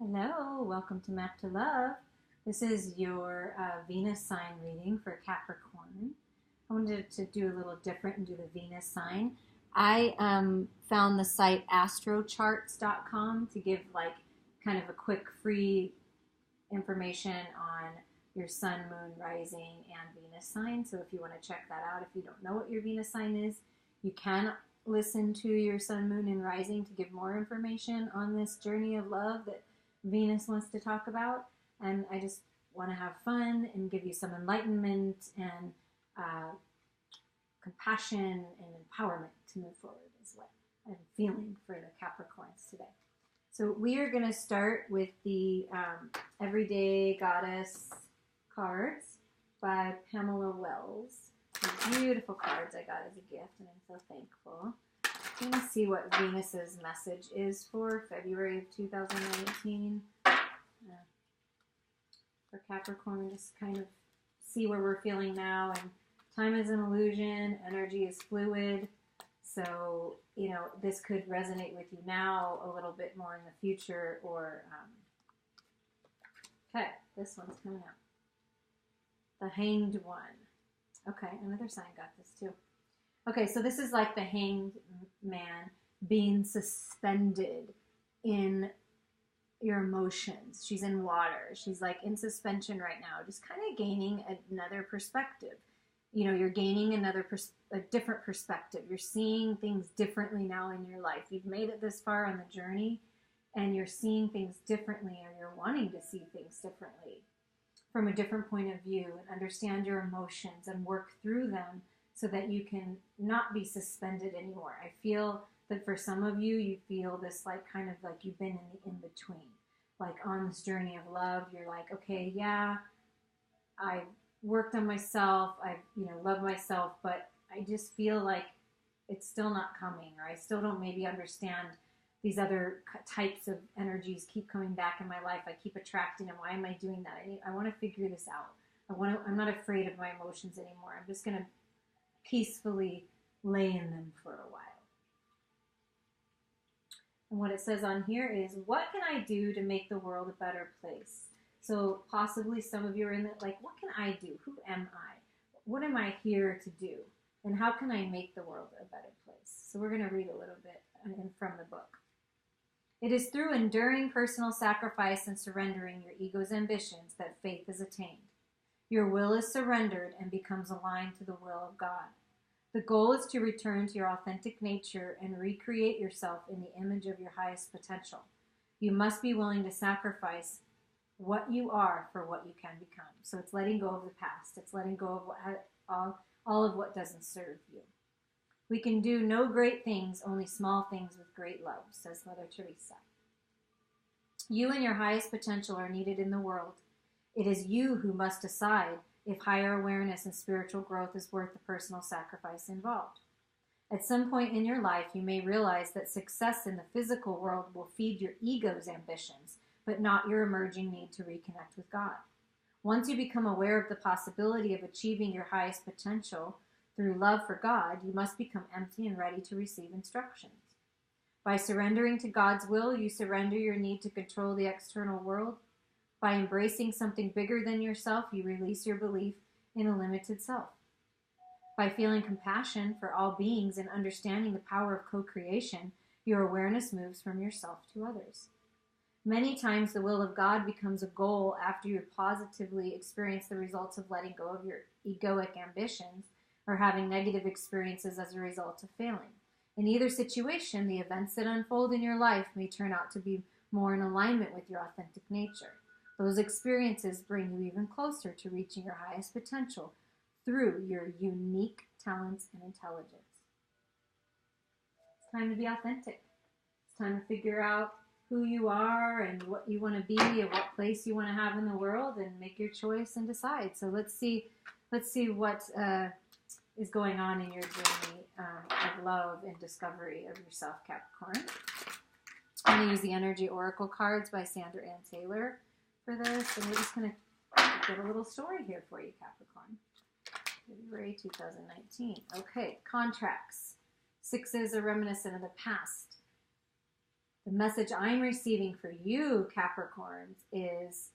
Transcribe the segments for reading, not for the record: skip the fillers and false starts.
Hello, welcome to Map to Love. This is your Venus sign reading for Capricorn. I wanted to do a little different and do the Venus sign. I found the site astrocharts.com to give like kind of a quick free information on your sun, moon, rising, and Venus sign. So if you want to check that out, if you don't know what your Venus sign is, you can listen to your sun, moon, and rising to give more information on this journey of love that Venus wants to talk about. And I just want to have fun and give you some enlightenment and compassion and empowerment to move forward is what I'm feeling for the Capricorns today. So we are going to start with the Everyday Goddess cards by Pamela Wells. These beautiful cards I got as a gift, and I'm so thankful. I'm going to see what Venus's message is for February of 2019. For Capricorn, just kind of see where we're feeling now. And time is an illusion. Energy is fluid. So, you know, this could resonate with you now a little bit more in the future. Or, okay, this one's coming out. The Hanged One. Okay, another sign got this too. Okay, so this is like the hanged man being suspended in your emotions. She's in water. She's like in suspension right now, just kind of gaining another perspective. You know, you're gaining a different perspective. You're seeing things differently now in your life. You've made it this far on the journey, and you're seeing things differently, or you're wanting to see things differently from a different point of view and understand your emotions and work through them so that you can not be suspended anymore. I feel that for some of you, you feel this like kind of like you've been in the in-between. Like on this journey of love, you're like, okay, yeah, I've worked on myself, I've, loved myself, but I just feel like it's still not coming, or I still don't maybe understand these other types of energies keep coming back in my life. I keep attracting them. Why am I doing that? I want to figure this out. I'm not afraid of my emotions anymore. I'm just going to peacefully lay in them for a while. And what it says on here is, what can I do to make the world a better place? So possibly some of you are in that, like, what can I do? Who am I? What am I here to do? And how can I make the world a better place? So we're going to read a little bit from the book. It is through enduring personal sacrifice and surrendering your ego's ambitions that faith is attained. Your will is surrendered and becomes aligned to the will of God. The goal is to return to your authentic nature and recreate yourself in the image of your highest potential. You must be willing to sacrifice what you are for what you can become. So it's letting go of the past. It's letting go of all of what doesn't serve you. We can do no great things, only small things with great love, says Mother Teresa. You and your highest potential are needed in the world. It is you who must decide if higher awareness and spiritual growth is worth the personal sacrifice involved. At some point in your life, you may realize that success in the physical world will feed your ego's ambitions, but not your emerging need to reconnect with God. Once you become aware of the possibility of achieving your highest potential through love for God, you must become empty and ready to receive instructions. By surrendering to God's will, you surrender your need to control the external world. By embracing something bigger than yourself, you release your belief in a limited self. By feeling compassion for all beings and understanding the power of co-creation, your awareness moves from yourself to others. Many times the will of God becomes a goal after you positively experience the results of letting go of your egoic ambitions or having negative experiences as a result of failing. In either situation, the events that unfold in your life may turn out to be more in alignment with your authentic nature. Those experiences bring you even closer to reaching your highest potential through your unique talents and intelligence. It's time to be authentic. It's time to figure out who you are and what you want to be and what place you want to have in the world, and make your choice and decide. So let's see what is going on in your journey of love and discovery of yourself, Capricorn. I'm going to use the Energy Oracle cards by Sandra Ann Taylor for this, and we're just going to get a little story here for you, Capricorn. February 2019. Okay, contracts. Sixes are reminiscent of the past. The message I'm receiving for you, Capricorns, is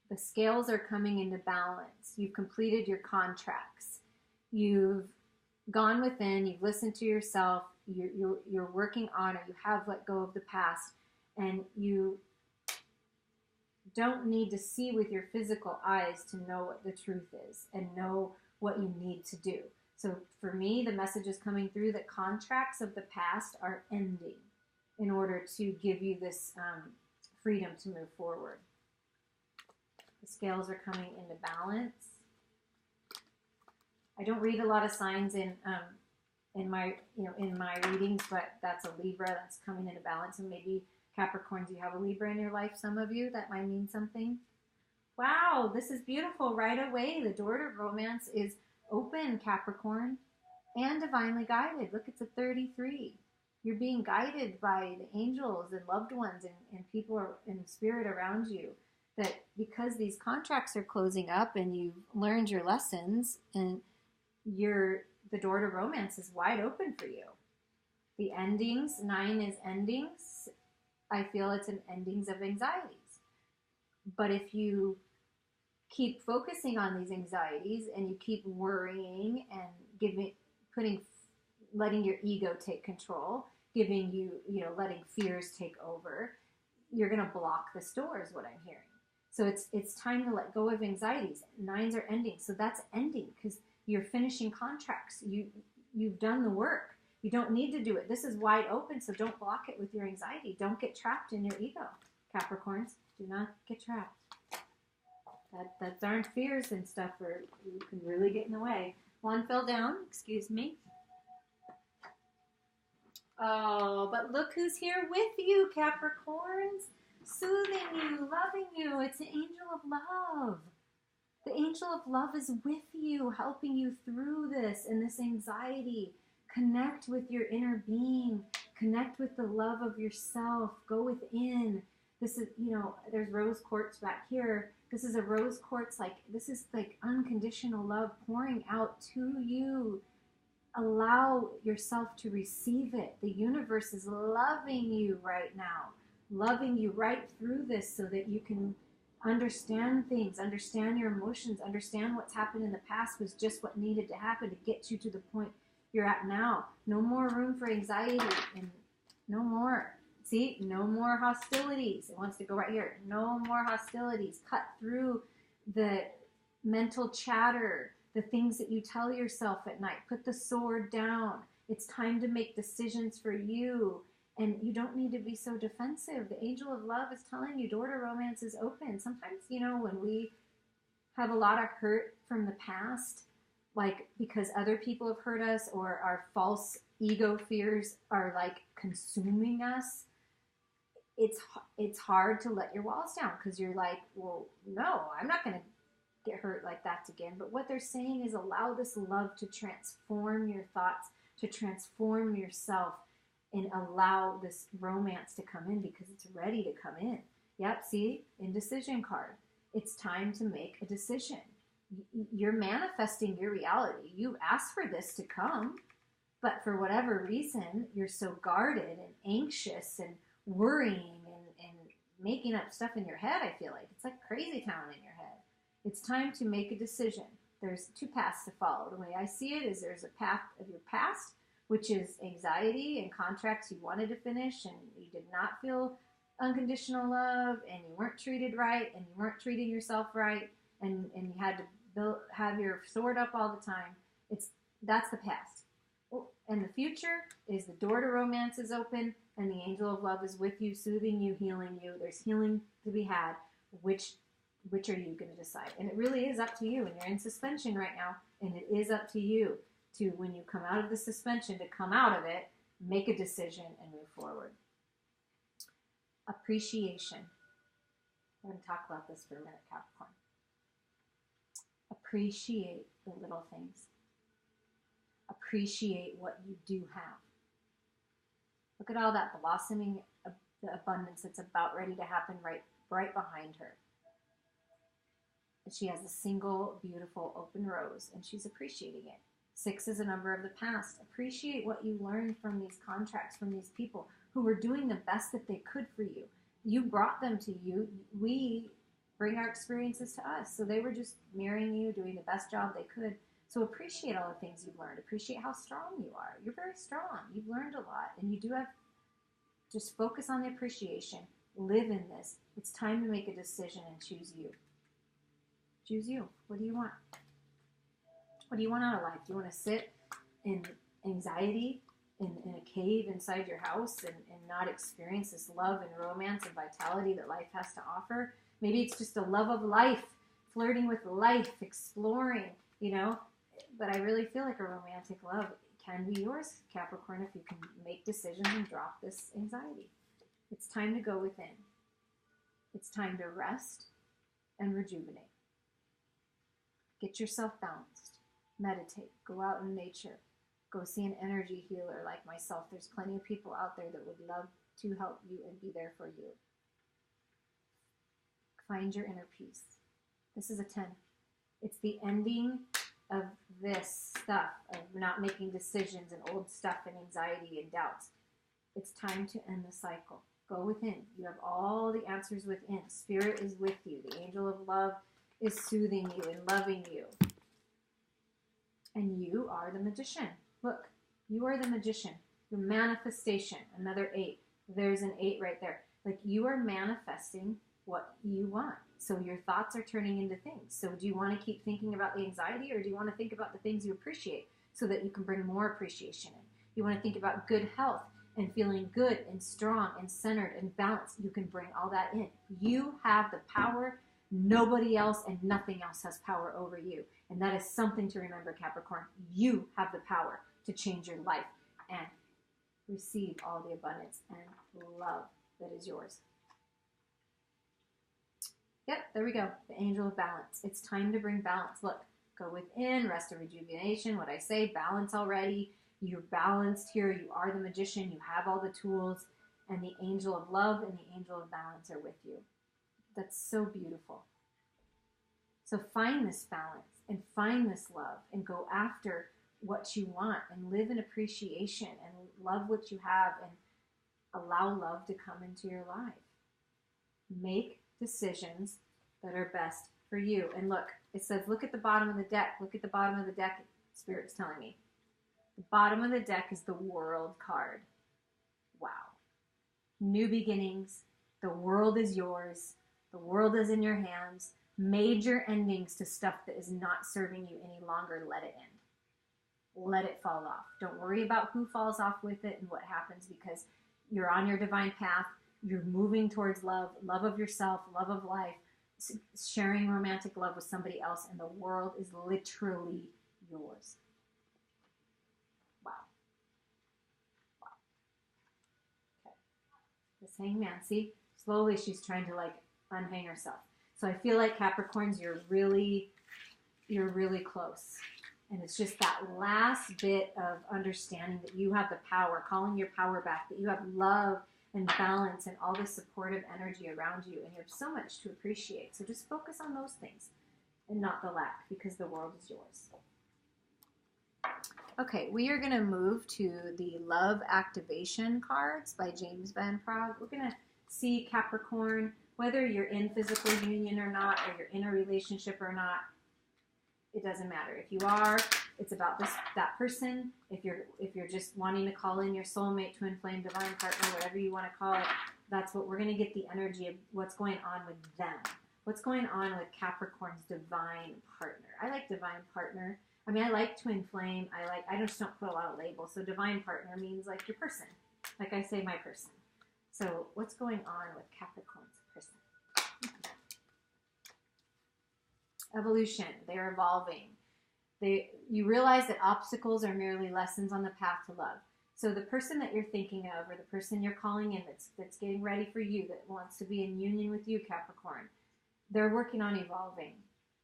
the scales are coming into balance. You've completed your contracts. You've gone within, you've listened to yourself, you're working on it, you have let go of the past, and you don't need to see with your physical eyes to know what the truth is and know what you need to do. So for me, the message is coming through that contracts of the past are ending in order to give you this freedom to move forward. The scales are coming into balance. I don't read a lot of signs in my readings, but that's a Libra that's coming into balance, and maybe Capricorns, you have a Libra in your life. Some of you, that might mean something. Wow, this is beautiful. Right away, the door to romance is open, Capricorn, and divinely guided. Look, it's a 33. You're being guided by the angels and loved ones and people in spirit around you. That because these contracts are closing up and you've learned your lessons, and the door to romance is wide open for you. The endings, 9 is endings. I feel it's an endings of anxieties. But if you keep focusing on these anxieties and you keep worrying and letting your ego take control, letting fears take over, you're going to block this door is what I'm hearing. So it's time to let go of anxieties. 9s are ending. So that's ending because you're finishing contracts. You've done the work. You don't need to do it. This is wide open, so don't block it with your anxiety. Don't get trapped in your ego, Capricorns. Do not get trapped. That darn fears and stuff can really get in the way. One fell down. Excuse me. Oh, but look who's here with you, Capricorns. Soothing you, loving you. It's the angel of love. The angel of love is with you, helping you through this and this anxiety. Connect with your inner being. Connect with the love of yourself. Go within. This is, there's rose quartz back here. This is a rose quartz, this is like unconditional love pouring out to you. Allow yourself to receive it. The universe is loving you right now. Loving you right through this so that you can understand things, understand your emotions, understand what's happened in the past was just what needed to happen to get you to the point you're at now. No more room for anxiety and no more. See, no more hostilities. It wants to go right here. No more hostilities. Cut through the mental chatter, the things that you tell yourself at night. Put the sword down. It's time to make decisions for you. And you don't need to be so defensive. The angel of love is telling you door to romance is open. Sometimes, when we have a lot of hurt from the past, because other people have hurt us or our false ego fears are consuming us, it's hard to let your walls down because you're like, well, no, I'm not going to get hurt like that again. But what they're saying is allow this love to transform your thoughts, to transform yourself, and allow this romance to come in because it's ready to come in. Yep, see, indecision card. It's time to make a decision. You're manifesting your reality. You asked for this to come, but for whatever reason, you're so guarded and anxious and worrying and making up stuff in your head, I feel like. It's like crazy town in your head. It's time to make a decision. There's 2 paths to follow. The way I see it is there's a path of your past, which is anxiety and contracts you wanted to finish and you did not feel unconditional love and you weren't treated right and you weren't treating yourself right and you had to have your sword up all the time. That's the past. And the future is the door to romance is open and the angel of love is with you, soothing you, healing you. There's healing to be had. Which are you going to decide? And it really is up to you. And you're in suspension right now. And it is up to you to, when you come out of the suspension, to come out of it, make a decision and move forward. Appreciation. We're going to talk about this for a minute, Capricorn. Appreciate the little things. Appreciate what you do have. Look at all that blossoming, the abundance that's about ready to happen right behind her. And she has a single, beautiful, open rose, and she's appreciating it. 6 is a number of the past. Appreciate what you learned from these contracts, from these people. who were doing the best that they could for you. You brought them to you. We bring our experiences to us. So they were just mirroring you, doing the best job they could. So appreciate all the things you've learned. Appreciate how strong you are. You're very strong. You've learned a lot. And you do have, just focus on the appreciation. Live in this. It's time to make a decision and choose you. Choose you. What do you want? What do you want out of life? Do you want to sit in anxiety in a cave inside your house and not experience this love and romance and vitality that life has to offer? Maybe it's just a love of life, flirting with life, exploring, you know. But I really feel like a romantic love can be yours, Capricorn, if you can make decisions and drop this anxiety. It's time to go within. It's time to rest and rejuvenate. Get yourself balanced. Meditate. Go out in nature. Go see an energy healer like myself. There's plenty of people out there that would love to help you and be there for you. Find your inner peace. This is a 10. It's the ending of this stuff, of not making decisions and old stuff and anxiety and doubts. It's time to end the cycle. Go within. You have all the answers within. Spirit is with you. The angel of love is soothing you and loving you. And you are the magician. Look, you are the magician. Your manifestation, another 8. There's an 8 right there. Like, you are manifesting what you want. So your thoughts are turning into things. So do you want to keep thinking about the anxiety, or do you want to think about the things you appreciate so that you can bring more appreciation in? You want to think about good health and feeling good and strong and centered and balanced. You can bring all that in. You have the power. Nobody else and nothing else has power over you. And that is something to remember, Capricorn. You have the power to change your life and receive all the abundance and love that is yours. Yep, there we go. The angel of balance. It's time to bring balance. Look, go within, rest and rejuvenation. What I say, balance already. You're balanced here. You are the magician. You have all the tools. And the angel of love and the angel of balance are with you. That's so beautiful. So find this balance and find this love and go after what you want and live in appreciation and love what you have and allow love to come into your life. Make decisions that are best for you. And look, it says, look at the bottom of the deck. Look at the bottom of the deck. Spirit's telling me. The bottom of the deck is the World card. Wow. New beginnings. The world is yours. The world is in your hands. Major endings to stuff that is not serving you any longer. Let it end. Let it fall off. Don't worry about who falls off with it and what happens, because you're on your divine path. You're moving towards love, love of yourself, love of life, sharing romantic love with somebody else, and the world is literally yours. Wow. Wow. Okay. This hangman, see? Slowly she's trying to like unhang herself. So I feel like Capricorns, you're really close. And it's just that last bit of understanding that you have the power, calling your power back, that you have love and balance and all the supportive energy around you, and you have so much to appreciate. So just focus on those things and not the lack, because the world is yours. Okay, we are going to move to the Love Activation cards by James Van Praagh. We're going to see, Capricorn, whether you're in physical union or not, or you're in a relationship or not, it doesn't matter. If you are, it's about that person. If you're just wanting to call in your soulmate, twin flame, divine partner, whatever you want to call it, that's what we're going to get, the energy of what's going on with them. What's going on with Capricorn's divine partner. I like divine partner. I mean, I like twin flame. I just don't put a lot of labels. So divine partner means like your person. Like I say, my person. So what's going on with Capricorn's person? Evolution. They're evolving. You realize that obstacles are merely lessons on the path to love. So the person that you're thinking of, or the person you're calling in that's getting ready for you, that wants to be in union with you, Capricorn, they're working on evolving.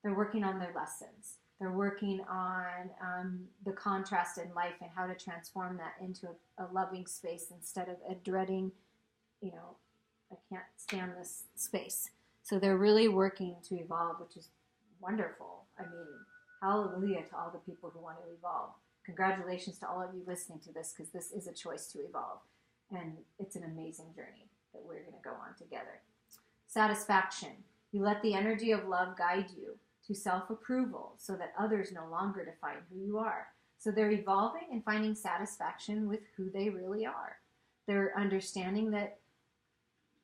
They're working on their lessons. They're working on the contrast in life and how to transform that into a loving space instead of a dreading, I can't stand this space. So they're really working to evolve, which is wonderful. I mean, hallelujah to all the people who want to evolve. Congratulations to all of you listening to this, because this is a choice to evolve. And it's an amazing journey that we're going to go on together. Satisfaction. You let the energy of love guide you to self-approval so that others no longer define who you are. So they're evolving and finding satisfaction with who they really are. They're understanding that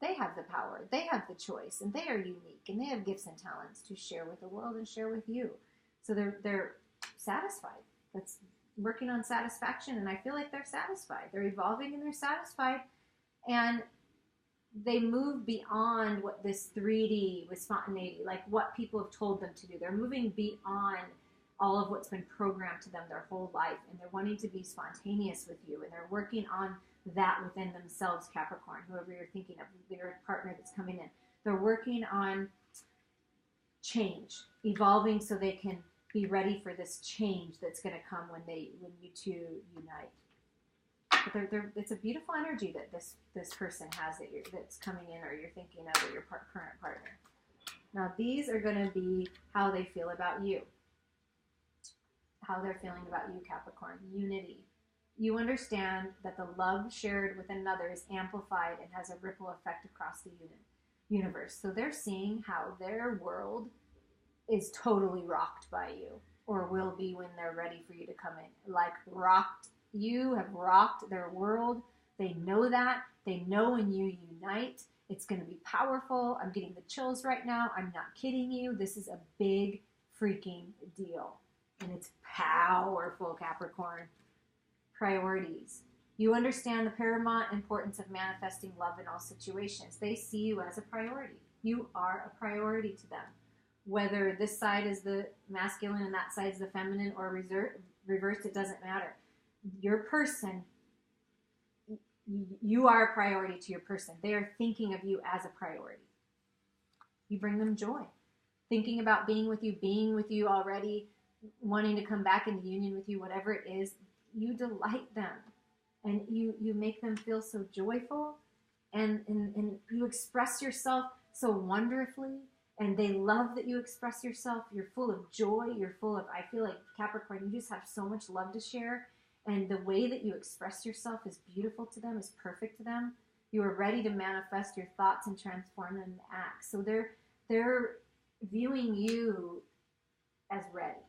they have the power, they have the choice, and they are unique, and they have gifts and talents to share with the world and share with you. So they're satisfied. That's working on satisfaction, and I feel like they're satisfied. They're evolving and they're satisfied, and they move beyond what this 3D with spontaneity, like what people have told them to do. They're moving beyond all of what's been programmed to them their whole life, and they're wanting to be spontaneous with you, and they're working on that within themselves, Capricorn, whoever you're thinking of, your partner that's coming in. They're working on change, evolving so they can be ready for this change that's going to come when you two unite. But it's a beautiful energy that this person has that's coming in, or you're thinking of, or your current partner. Now, these are going to be how they feel about you. How they're feeling about you, Capricorn. Unity. You understand that the love shared with another is amplified and has a ripple effect across the universe. So they're seeing how their world is totally rocked by you, or will be when they're ready for you to come in. Like rocked. You have rocked their world. They know that. They know when you unite, it's going to be powerful. I'm getting the chills right now. I'm not kidding you. This is a big freaking deal. And it's powerful, Capricorn. Priorities. You understand the paramount importance of manifesting love in all situations. They see you as a priority. You are a priority to them. Whether this side is the masculine and that side is the feminine, or reversed, it doesn't matter. Your person, you are a priority to your person. They are thinking of you as a priority. You bring them joy. Thinking about being with you already, wanting to come back into union with you, whatever it is, you delight them. And you make them feel so joyful, and you express yourself so wonderfully, and they love that you express yourself. You're full of joy. You're full of, I feel like, Capricorn, you just have so much love to share. And the way that you express yourself is beautiful to them, is perfect to them. You are ready to manifest your thoughts and transform them into acts. So they're viewing you as ready.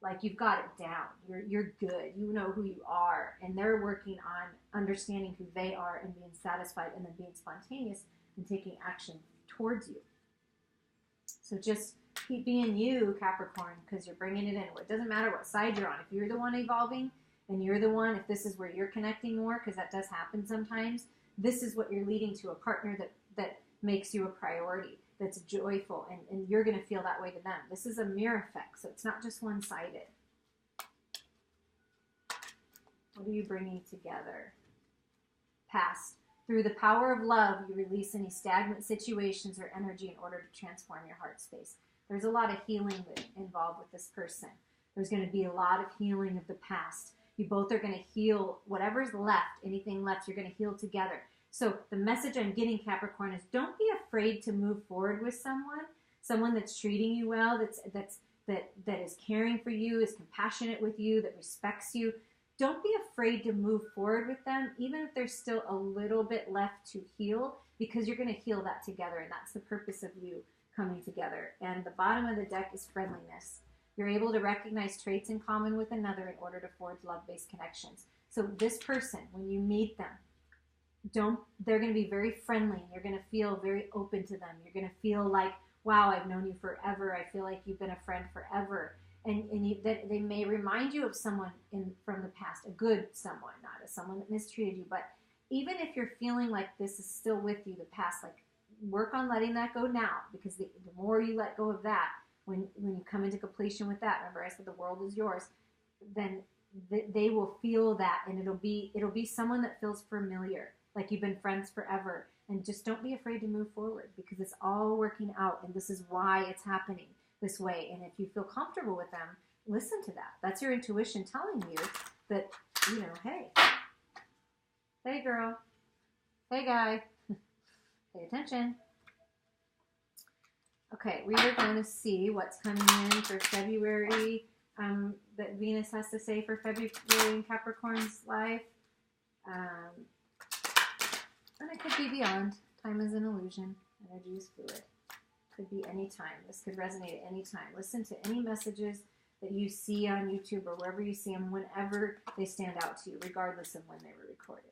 Like you've got it down. You're good. You know who you are. And they're working on understanding who they are and being satisfied, and then being spontaneous and taking action towards you. So just keep being you, Capricorn, because you're bringing it in. It doesn't matter what side you're on. If you're the one evolving, and you're the one, if this is where you're connecting more, because that does happen sometimes, this is what you're leading to, a partner that makes you a priority, that's joyful, and you're going to feel that way to them. This is a mirror effect, so it's not just one-sided. What are you bringing together? Past. Through the power of love, you release any stagnant situations or energy in order to transform your heart space. There's a lot of healing involved with this person. There's going to be a lot of healing of the past. You both are going to heal whatever's left, anything left, you're going to heal together. So the message I'm getting, Capricorn, is don't be afraid to move forward with someone that's treating you well, that is caring for you, is compassionate with you, that respects you. Don't be afraid to move forward with them, even if there's still a little bit left to heal, because you're going to heal that together, and that's the purpose of you coming together. And the bottom of the deck is friendliness. You're able to recognize traits in common with another in order to forge love-based connections. So this person, when you meet them, they're going to be very friendly. You're going to feel very open to them. You're going to feel like, wow, I've known you forever. I feel like you've been a friend forever. And they may remind you of someone from the past, a good someone, not a someone that mistreated you. But even if you're feeling like this is still with you, the past, like work on letting that go now, because the more you let go of that, when you come into completion with that, remember I said the world is yours, then they will feel that, and it'll be someone that feels familiar, like you've been friends forever. And just don't be afraid to move forward, because it's all working out, and this is why it's happening this way. And if you feel comfortable with them, listen to that. That's your intuition telling you that, hey girl, hey guy, pay attention. Okay, we are going to see what's coming in for February, that Venus has to say for February in Capricorn's life. And it could be beyond. Time is an illusion. Energy is fluid. Could be any time. This could resonate at any time. Listen to any messages that you see on YouTube or wherever you see them whenever they stand out to you, regardless of when they were recorded.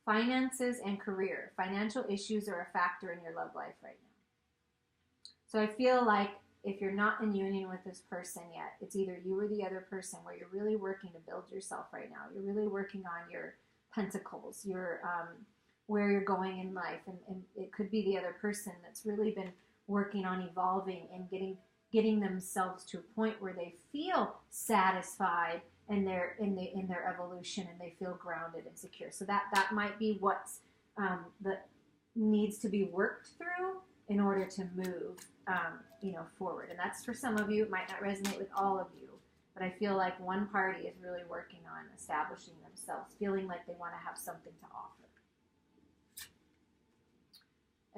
Finances and career. Financial issues are a factor in your love life right now. So I feel like if you're not in union with this person yet, it's either you or the other person where you're really working to build yourself right now. You're really working on your pentacles, your where you're going in life, and it could be the other person that's really been working on evolving and getting themselves to a point where they feel satisfied in their evolution and they feel grounded and secure. So that might be what's that needs to be worked through in order to move forward. And that's for some of you. It might not resonate with all of you, but I feel like one party is really working on establishing themselves, feeling like they want to have something to offer.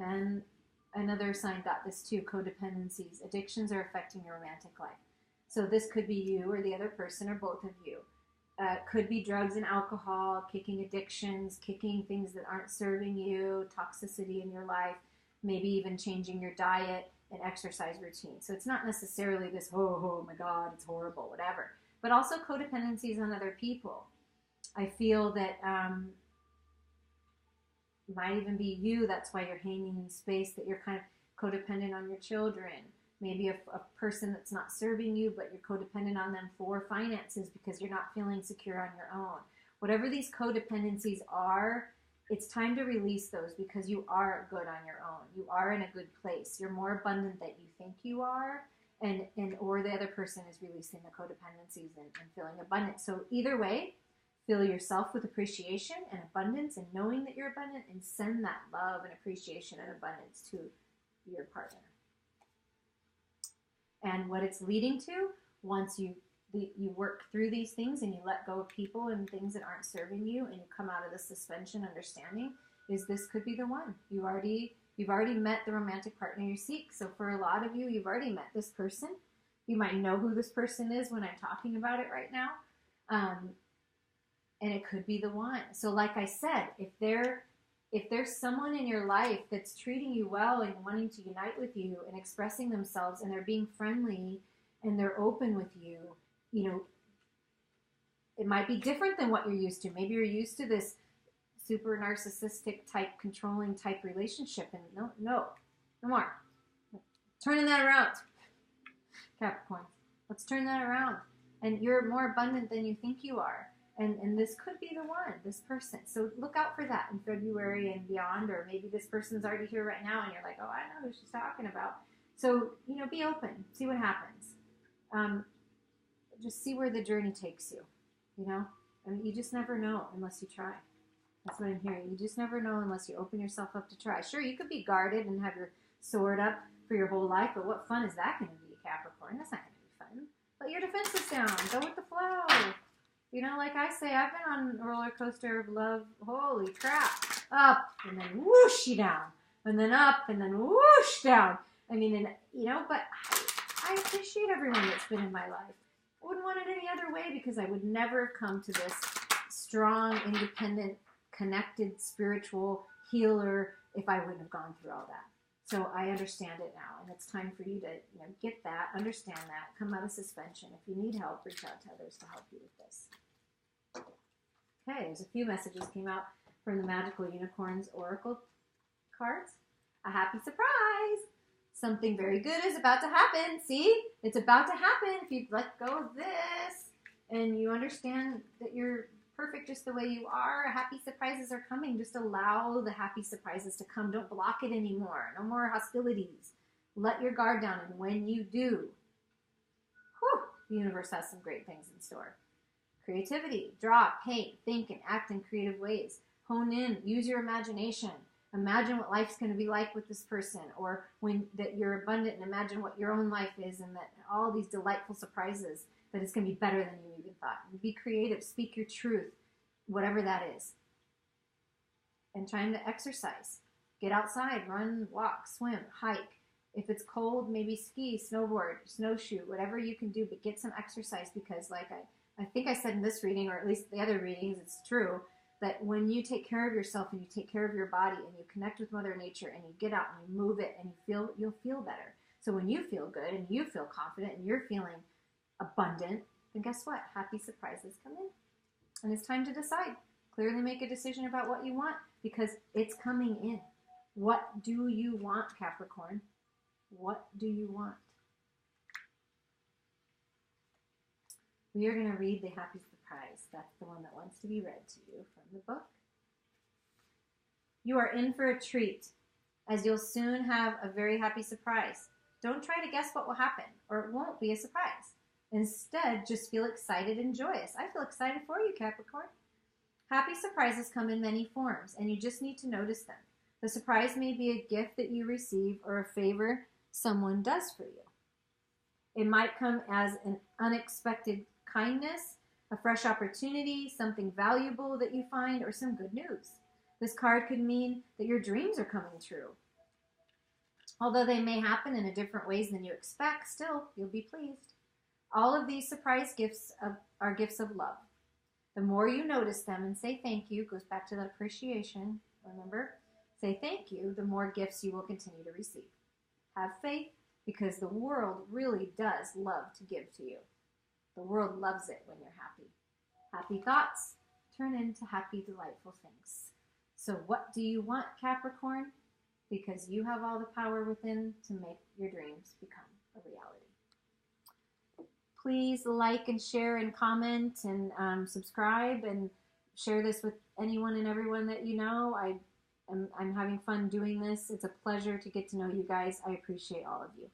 And another sign got this too, codependencies. Addictions are affecting your romantic life. So this could be you or the other person or both of you. Could be drugs and alcohol, kicking addictions, kicking things that aren't serving you, toxicity in your life, maybe even changing your diet and exercise routine. So it's not necessarily this, oh my God, it's horrible, whatever. But also codependencies on other people. I feel that might even be you. That's why you're hanging in space, that you're kind of codependent on your children. Maybe a person that's not serving you, but you're codependent on them for finances because you're not feeling secure on your own. Whatever these codependencies are, it's time to release those because you are good on your own. You are in a good place. You're more abundant than you think you are, and or the other person is releasing the codependencies and feeling abundant. So either way, fill yourself with appreciation and abundance and knowing that you're abundant, and send that love and appreciation and abundance to your partner. And what it's leading to, once you work through these things and you let go of people and things that aren't serving you, and you come out of the suspension understanding, is this could be the one. You've already met the romantic partner you seek. So for a lot of you, you've already met this person. You might know who this person is when I'm talking about it right now. And it could be the one. So like I said, if there's someone in your life that's treating you well and wanting to unite with you and expressing themselves, and they're being friendly and they're open with you, it might be different than what you're used to. Maybe you're used to this super narcissistic type, controlling type relationship, and no more. Turning that around, Capricorn. Let's turn that around. And you're more abundant than you think you are. And this could be the one, this person. So look out for that in February and beyond, or maybe this person's already here right now and you're like, oh, I know who she's talking about. So, be open, see what happens. Just see where the journey takes you, I mean, you just never know unless you try. That's what I'm hearing. You just never know unless you open yourself up to try. Sure, you could be guarded and have your sword up for your whole life, but what fun is that going to be, Capricorn? That's not going to be fun. Let your defenses down. Go with the flow. Like I say, I've been on a roller coaster of love. Holy crap. Up, and then whoosh you down. And then up, and then whoosh down. I mean, but I appreciate everyone that's been in my life. I wouldn't want it any other way, because I would never have come to this strong, independent, connected, spiritual healer if I wouldn't have gone through all that. So I understand it now, and it's time for you to get that, understand that, come out of suspension. If you need help, reach out to others to help you with this. Okay, there's a few messages came out from the Magical Unicorns Oracle cards. A happy surprise! Something very good is about to happen. See? It's about to happen if you let go of this and you understand that you're perfect just the way you are. Happy surprises are coming. Just allow the happy surprises to come. Don't block it anymore. No more hostilities. Let your guard down, and when you do, the universe has some great things in store. Creativity, draw, paint, think, and act in creative ways. Hone in, use your imagination. Imagine what life's going to be like with this person, or that you're abundant, and imagine what your own life is, and that all these delightful surprises, that it's going to be better than you even thought. Be creative, speak your truth, whatever that is. And trying to exercise. Get outside, run, walk, swim, hike. If it's cold, maybe ski, snowboard, snowshoe, whatever you can do, but get some exercise, because like I think I said in this reading, or at least the other readings, it's true, that when you take care of yourself and you take care of your body and you connect with Mother Nature and you get out and you move it and you'll feel better. So when you feel good and you feel confident and you're feeling abundant, then guess what? Happy surprises come in. And it's time to decide. Clearly make a decision about what you want because it's coming in. What do you want, Capricorn? What do you want? We are going to read the happy surprise. That's the one that wants to be read to you from the book. You are in for a treat, as you'll soon have a very happy surprise. Don't try to guess what will happen, or it won't be a surprise. Instead, just feel excited and joyous. I feel excited for you, Capricorn. Happy surprises come in many forms, and you just need to notice them. The surprise may be a gift that you receive or a favor someone does for you. It might come as an unexpected kindness, a fresh opportunity, something valuable that you find, or some good news. This card could mean that your dreams are coming true. Although they may happen in a different ways than you expect, still, you'll be pleased. All of these surprise gifts are gifts of love. The more you notice them and say thank you, goes back to that appreciation, remember? Say thank you, the more gifts you will continue to receive. Have faith, because the world really does love to give to you. The world loves it when you're happy. Happy thoughts turn into happy, delightful things. So what do you want, Capricorn? Because you have all the power within to make your dreams become a reality. Please like and share and comment and subscribe and share this with anyone and everyone that you know. I'm having fun doing this. It's a pleasure to get to know you guys. I appreciate all of you.